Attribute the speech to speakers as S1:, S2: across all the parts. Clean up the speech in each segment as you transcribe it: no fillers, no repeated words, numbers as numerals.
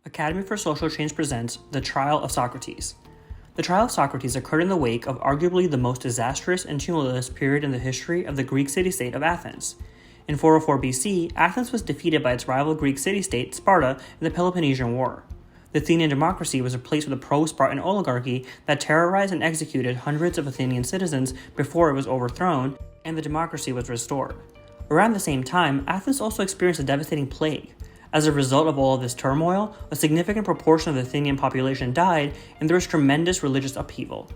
S1: Academy for Social Change presents The Trial of Socrates. The trial of Socrates occurred in the wake of arguably the most disastrous and tumultuous period in the history of the Greek city-state of Athens. In 404 BC, Athens was defeated by its rival Greek city-state, Sparta, in the Peloponnesian War. The Athenian democracy was replaced with a pro-Spartan oligarchy that terrorized and executed hundreds of Athenian citizens before it was overthrown, and the democracy was restored. Around the same time, Athens also experienced a devastating plague. As a result of all of this turmoil, a significant proportion of the Athenian population died, and there was tremendous religious upheaval.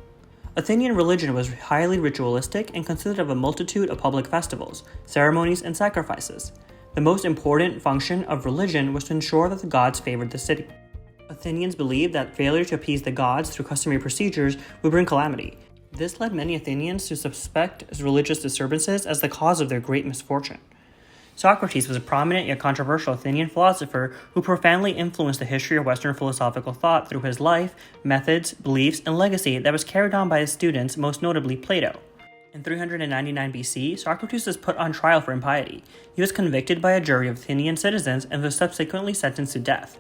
S1: Athenian religion was highly ritualistic and consisted of a multitude of public festivals, ceremonies, and sacrifices. The most important function of religion was to ensure that the gods favored the city. Athenians believed that failure to appease the gods through customary procedures would bring calamity. This led many Athenians to suspect religious disturbances as the cause of their great misfortune. Socrates was a prominent yet controversial Athenian philosopher who profoundly influenced the history of Western philosophical thought through his life, methods, beliefs, and legacy that was carried on by his students, most notably Plato. In 399 BC, Socrates was put on trial for impiety. He was convicted by a jury of Athenian citizens and was subsequently sentenced to death.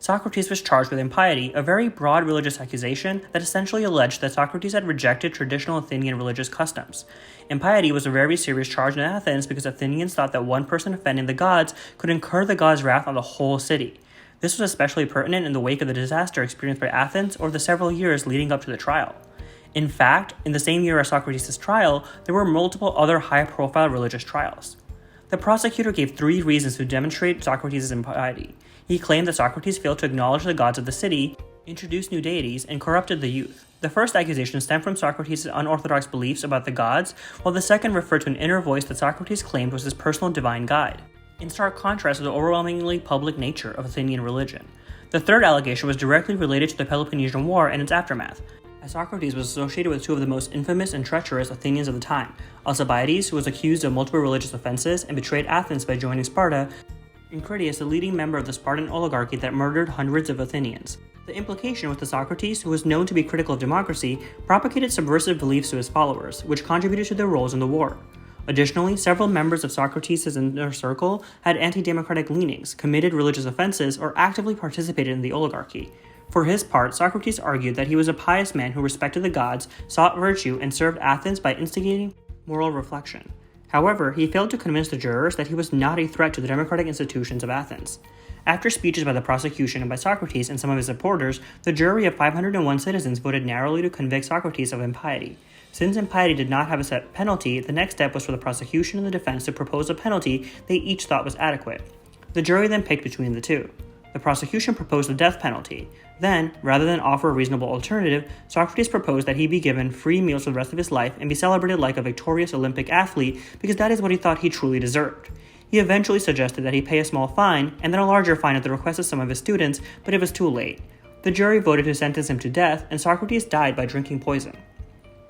S1: Socrates was charged with impiety, a very broad religious accusation that essentially alleged that Socrates had rejected traditional Athenian religious customs. Impiety was a very serious charge in Athens because Athenians thought that one person offending the gods could incur the gods' wrath on the whole city. This was especially pertinent in the wake of the disaster experienced by Athens over the several years leading up to the trial. In fact, in the same year as Socrates' trial, there were multiple other high-profile religious trials. The prosecutor gave 3 reasons to demonstrate Socrates' impiety. He claimed that Socrates failed to acknowledge the gods of the city, introduced new deities, and corrupted the youth. The first accusation stemmed from Socrates' unorthodox beliefs about the gods, while the second referred to an inner voice that Socrates claimed was his personal divine guide, in stark contrast to the overwhelmingly public nature of Athenian religion. The third allegation was directly related to the Peloponnesian War and its aftermath, as Socrates was associated with 2 of the most infamous and treacherous Athenians of the time, Alcibiades, who was accused of multiple religious offenses and betrayed Athens by joining Sparta, and Critias, a leading member of the Spartan oligarchy that murdered hundreds of Athenians. The implication was that Socrates, who was known to be critical of democracy, propagated subversive beliefs to his followers, which contributed to their roles in the war. Additionally, several members of Socrates' inner circle had anti-democratic leanings, committed religious offenses, or actively participated in the oligarchy. For his part, Socrates argued that he was a pious man who respected the gods, sought virtue, and served Athens by instigating moral reflection. However, he failed to convince the jurors that he was not a threat to the democratic institutions of Athens. After speeches by the prosecution and by Socrates and some of his supporters, the jury of 501 citizens voted narrowly to convict Socrates of impiety. Since impiety did not have a set penalty, the next step was for the prosecution and the defense to propose a penalty they each thought was adequate. The jury then picked between the two. The prosecution proposed the death penalty. Then, rather than offer a reasonable alternative, Socrates proposed that he be given free meals for the rest of his life and be celebrated like a victorious Olympic athlete because that is what he thought he truly deserved. He eventually suggested that he pay a small fine and then a larger fine at the request of some of his students, but it was too late. The jury voted to sentence him to death, and Socrates died by drinking poison.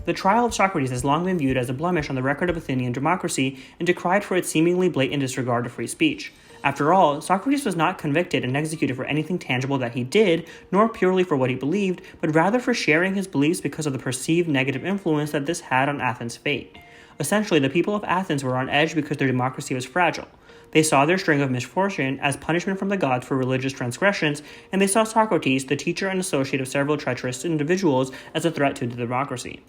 S1: The trial of Socrates has long been viewed as a blemish on the record of Athenian democracy and decried for its seemingly blatant disregard of free speech. After all, Socrates was not convicted and executed for anything tangible that he did, nor purely for what he believed, but rather for sharing his beliefs because of the perceived negative influence that this had on Athens' fate. Essentially, the people of Athens were on edge because their democracy was fragile. They saw their string of misfortune as punishment from the gods for religious transgressions, and they saw Socrates, the teacher and associate of several treacherous individuals, as a threat to the democracy.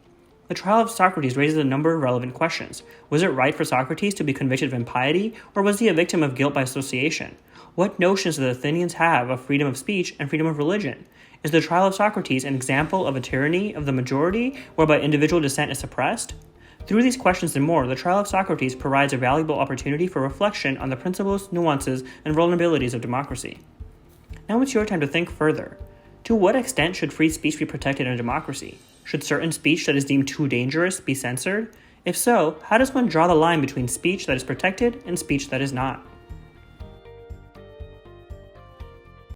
S1: The trial of Socrates raises a number of relevant questions. Was it right for Socrates to be convicted of impiety, or was he a victim of guilt by association? What notions do the Athenians have of freedom of speech and freedom of religion? Is the trial of Socrates an example of a tyranny of the majority, whereby individual dissent is suppressed? Through these questions and more, the trial of Socrates provides a valuable opportunity for reflection on the principles, nuances, and vulnerabilities of democracy. Now it's your time to think further. To what extent should free speech be protected in a democracy? Should certain speech that is deemed too dangerous be censored? If so, how does one draw the line between speech that is protected and speech that is not?